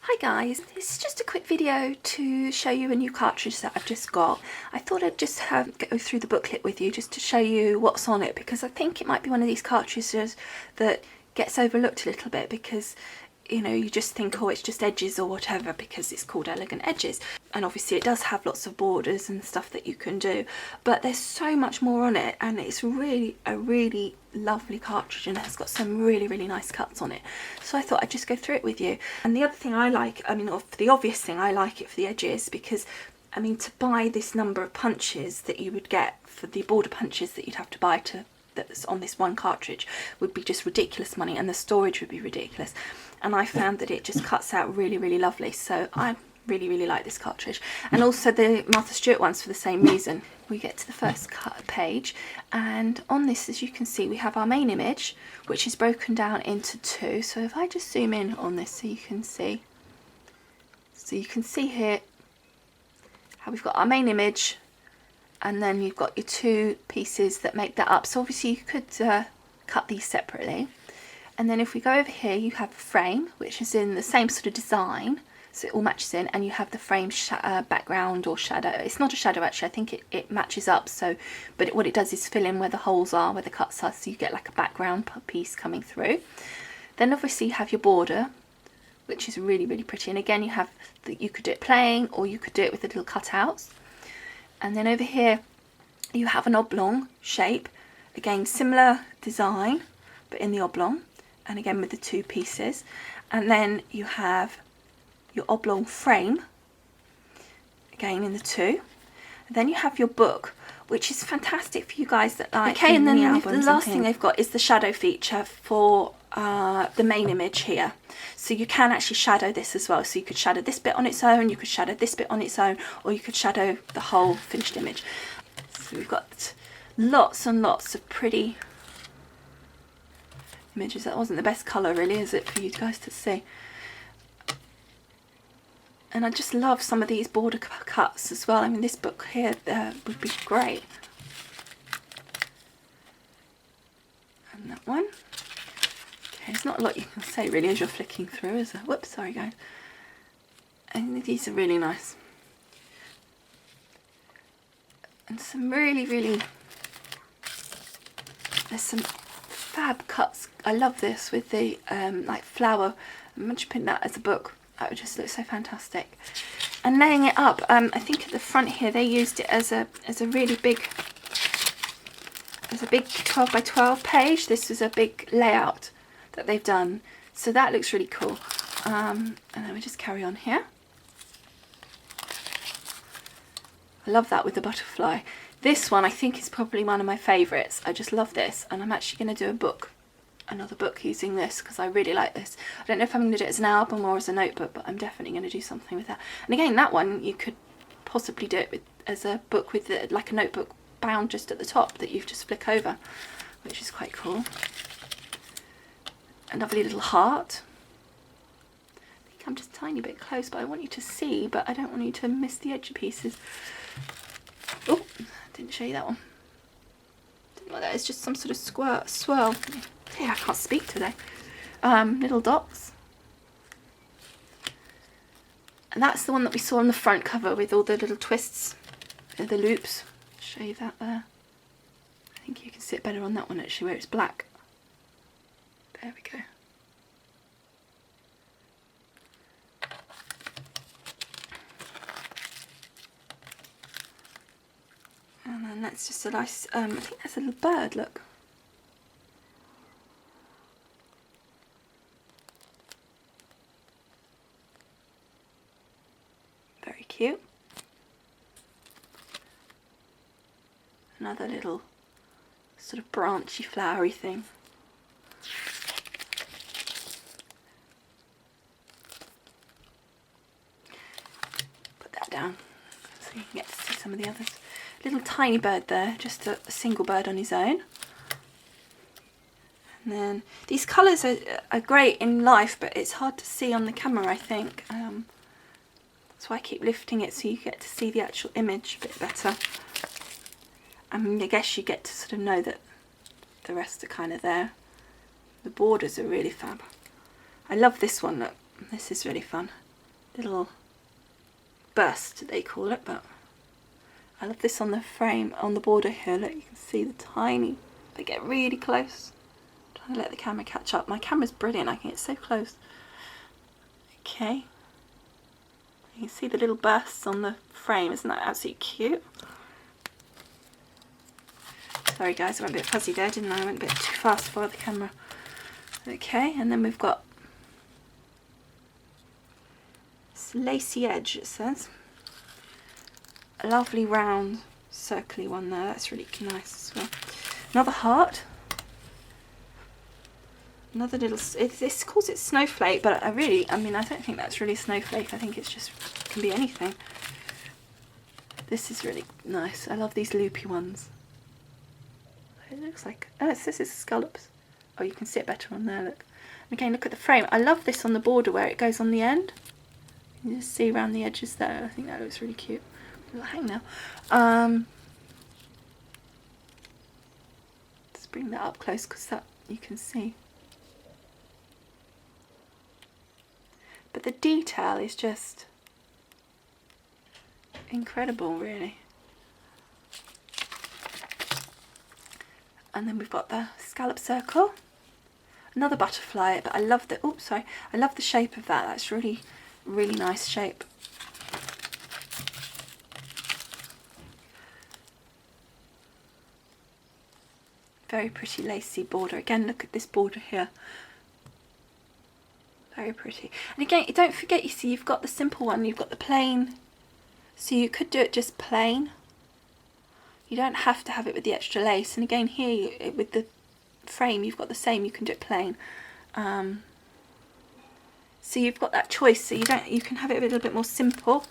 Hi guys, this is just a quick video to show you a new cartridge that I've just got. I thought I'd just go through the booklet with you just to show you what's on it, because I think it might be one of these cartridges that gets overlooked a little bit because, you know, you just think, oh, it's just edges or whatever because it's called Elegant Edges. And obviously it does have lots of borders and stuff that you can do, but there's so much more on it, and it's really a really lovely cartridge and it's got some really nice cuts on it. So I thought I'd just go through it with you. And the other thing I like, I mean, the obvious thing, I like it for the edges because, I mean, to buy this number of punches that you would get for the border punches that you'd have to buy that's on this one cartridge would be just ridiculous money, and the storage would be ridiculous. And I found that it just cuts out really lovely, so I really like this cartridge. And also the Martha Stewart ones for the same reason. We get to the first page, and on this, as you can see, we have our main image, which is broken down into two. So if I just zoom in on this so you can see here how we've got our main image, and then you've got your two pieces that make that up. So obviously you could cut these separately. And then if we go over here, you have a frame, which is in the same sort of design, so it all matches in, and you have the frame background or shadow. It's not a shadow actually, I think it matches up, so, but what it does is fill in where the holes are, where the cuts are, so you get like a background piece coming through. Then obviously you have your border, which is really pretty, and again you have you could do it plain or you could do it with the little cutouts. And then over here you have an oblong shape, again similar design but in the oblong, and again with the two pieces. And then you have your oblong frame, again in the two. And then you have your book, which is fantastic for you guys that like okay. And then the last thing they've got is the shadow feature for the main image here, so you can actually shadow this as well. So you could shadow this bit on its own, you could shadow this bit on its own, or you could shadow the whole finished image. So we've got lots and lots of pretty images. That wasn't the best colour really, is it, for you guys to see? And I just love some of these border cuts as well. I mean, this book here would be great. And that one. Okay, there's not a lot you can say really as you're flicking through, is there? Whoops, sorry guys. And these are really nice. And some really there's some fab cuts. I love this with the like flower. Imagine putting that as a book. That would just look so fantastic. And laying it up, I think at the front here they used it as a really big, 12 by 12 page. This was a big layout that they've done, so that looks really cool. And then we just carry on here. I love that with the butterfly. This one I think is probably one of my favourites. I just love this, and I'm actually going to do another book using this because I really like this. I don't know if I'm going to do it as an album or as a notebook, but I'm definitely going to do something with that. And again, that one you could possibly do it as a book with like a notebook bound just at the top that you just flick over, which is quite cool. A lovely little heart. I think I'm just a tiny bit close, but I want you to see, but I don't want you to miss the edge pieces. Oh, didn't show you that one. Didn't like that. It's just some sort of swirl. Yeah, I can't speak today. Little dots. And that's the one that we saw on the front cover with all the little twists, the loops. I'll show you that there. I think you can see it better on that one actually, where it's black. There we go. And then that's just a nice, I think that's a little bird, look. Very cute. Another little sort of branchy flowery thing. Put that down so you can get to see some of the others. Little tiny bird there, just a single bird on his own. And then these colours are great in life, but it's hard to see on the camera, I think. That's why I keep lifting it so you get to see the actual image a bit better. I mean, I guess you get to sort of know that the rest are kind of there. The borders are really fab. I love this one, look. This is really fun. little burst, they call it, but I love this on the frame, on the border here. Look, you can see the tiny, they get really close. I'm trying to let the camera catch up. My camera's brilliant, I can get so close. Okay. You can see the little bursts on the frame, isn't that absolutely cute? Sorry guys, I went a bit fuzzy there, didn't I? I went a bit too fast for the camera. Okay, and then we've got this lacy edge, it says. A lovely round circly one there, that's really nice as well. Another heart. Another little, this calls it snowflake, but I don't think that's really snowflake. I think it's just, can be anything. This is really nice. I love these loopy ones. It looks like, oh, it says it's scallops. Oh, you can see it better on there, look. And again, look at the frame. I love this on the border where it goes on the end. You can just see around the edges there. I think that looks really cute. It'll hang now. Let's bring that up close because that you can see. But the detail is just incredible, really. And then we've got the scallop circle, another butterfly, but I love the, oops, sorry, I love the shape of that. That's really, really nice shape. Very pretty lacy border. Again, look at this border here. Very pretty. And again, don't forget, you see, you've got the simple one, you've got the plain. So you could do it just plain. You don't have to have it with the extra lace. And again, here with the frame, you've got the same. You can do it plain. So you've got that choice. So you can have it a little bit more simple.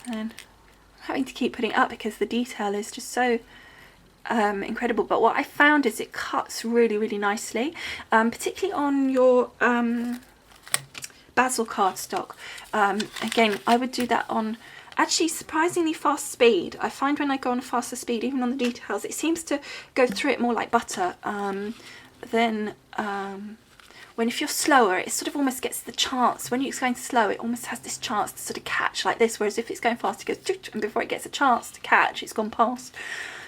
And I'm having to keep putting it up because the detail is just so incredible. But what I found is it cuts really, really nicely, particularly on your basil cardstock. Again, I would do that on actually surprisingly fast speed. I find when I go on a faster speed, even on the details, it seems to go through it more like butter. Then when if you're slower, it sort of almost gets the chance, when it's going slow, it almost has this chance to sort of catch like this, whereas if it's going fast, it goes, and before it gets a chance to catch, it's gone past.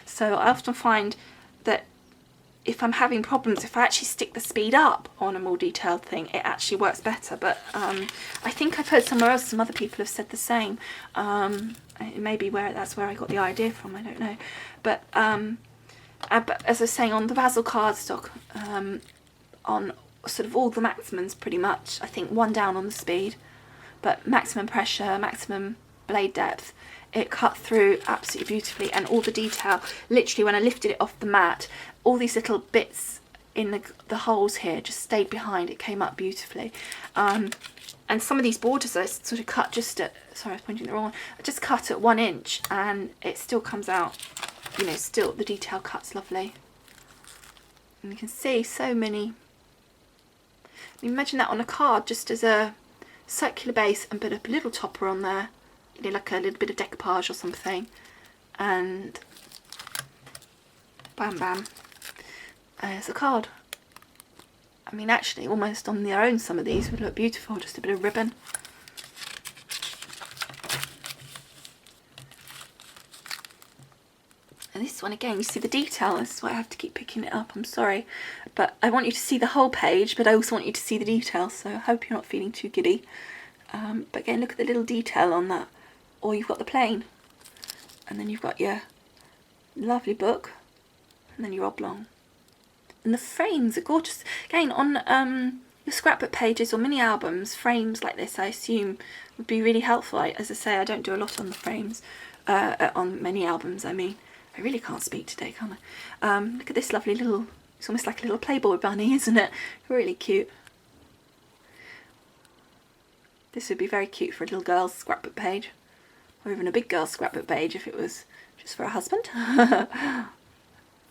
So I often find that if I'm having problems, if I actually stick the speed up on a more detailed thing, it actually works better. But I think I've heard somewhere else, some other people have said the same. It may be that's where I got the idea from, I don't know. But as I was saying, on the basil cardstock, on sort of all the maximums pretty much, I think one down on the speed, but maximum pressure, maximum blade depth, it cut through absolutely beautifully. And all the detail, literally when I lifted it off the mat, all these little bits in the holes here just stayed behind. It came up beautifully. And some of these borders I sort of cut just at, sorry I was pointing the wrong one, I just cut at 1 inch and it still comes out, you know, still the detail cuts lovely. And you can see so many. Imagine that on a card just as a circular base and put a little topper on there, you know, like a little bit of decoupage or something, and bam bam, there's a card. I mean, actually almost on their own some of these would look beautiful, just a bit of ribbon. And this one again, you see the detail, this is why I have to keep picking it up, I'm sorry. But I want you to see the whole page, but I also want you to see the detail, so I hope you're not feeling too giddy. But again, look at the little detail on that. Or you've got the plain, and then you've got your lovely book, and then your oblong. And the frames are gorgeous. Again, on your scrapbook pages or mini albums, frames like this I assume would be really helpful. As I say, I don't do a lot on the frames, on mini albums I mean. I really can't speak today, can I? Look at this lovely little, it's almost like a little Playboy bunny, isn't it? Really cute. This would be very cute for a little girl's scrapbook page, or even a big girl's scrapbook page if it was just for a husband.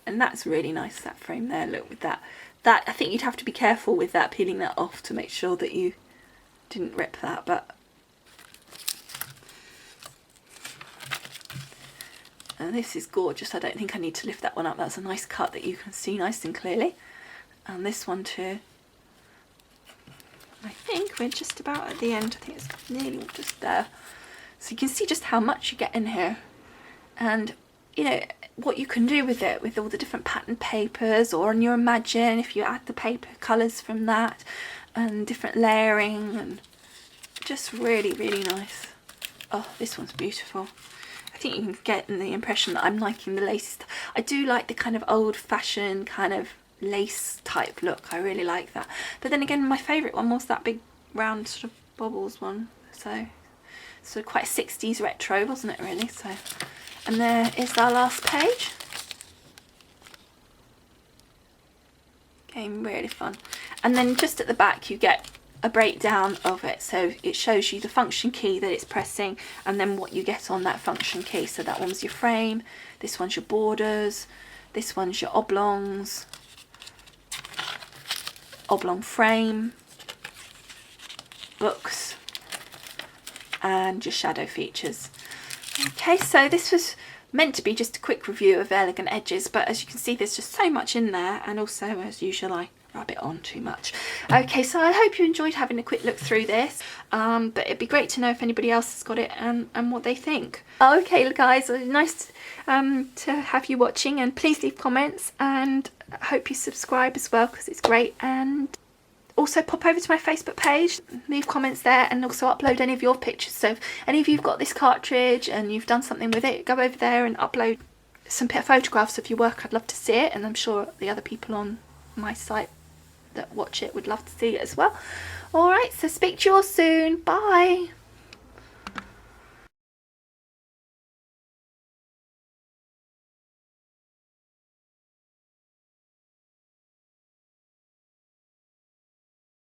And that's really nice, that frame there, look, with that. That, I think you'd have to be careful with that, peeling that off to make sure that you didn't rip that, but... And this is gorgeous. I don't think I need to lift that one up. That's a nice cut that you can see nice and clearly. And this one too. I think we're just about at the end. I think it's nearly just there. So you can see just how much you get in here. And, you know, what you can do with it, with all the different pattern papers, or on your Imagine, if you add the paper colours from that, and different layering, and just really, really nice. Oh, this one's beautiful. I think you can get the impression that I'm liking the laces. I do like the kind of old-fashioned kind of lace type look. I really like that. But then again, my favourite one was that big round sort of bobbles one. So quite 60s retro, wasn't it, really? So, and there is our last page. Game really fun. And then just at the back you get a breakdown of it, so it shows you the function key that it's pressing and then what you get on that function key. So that one's your frame, this one's your borders, this one's your oblongs, oblong frame, books, and your shadow features. Okay, so this was meant to be just a quick review of Elegant Edges, but as you can see there's just so much in there, and also as usual I rub it on too much. Okay, so I hope you enjoyed having a quick look through this, but it'd be great to know if anybody else has got it and what they think. Okay guys, nice to have you watching, and please leave comments, and I hope you subscribe as well because it's great. And also pop over to my Facebook page, leave comments there, and also upload any of your pictures. So if any of you have got this cartridge and you've done something with it, go over there and upload some photographs of your work. I'd love to see it, and I'm sure the other people on my site that watch it would love to see it as well. Alright, so speak to you all soon. Bye.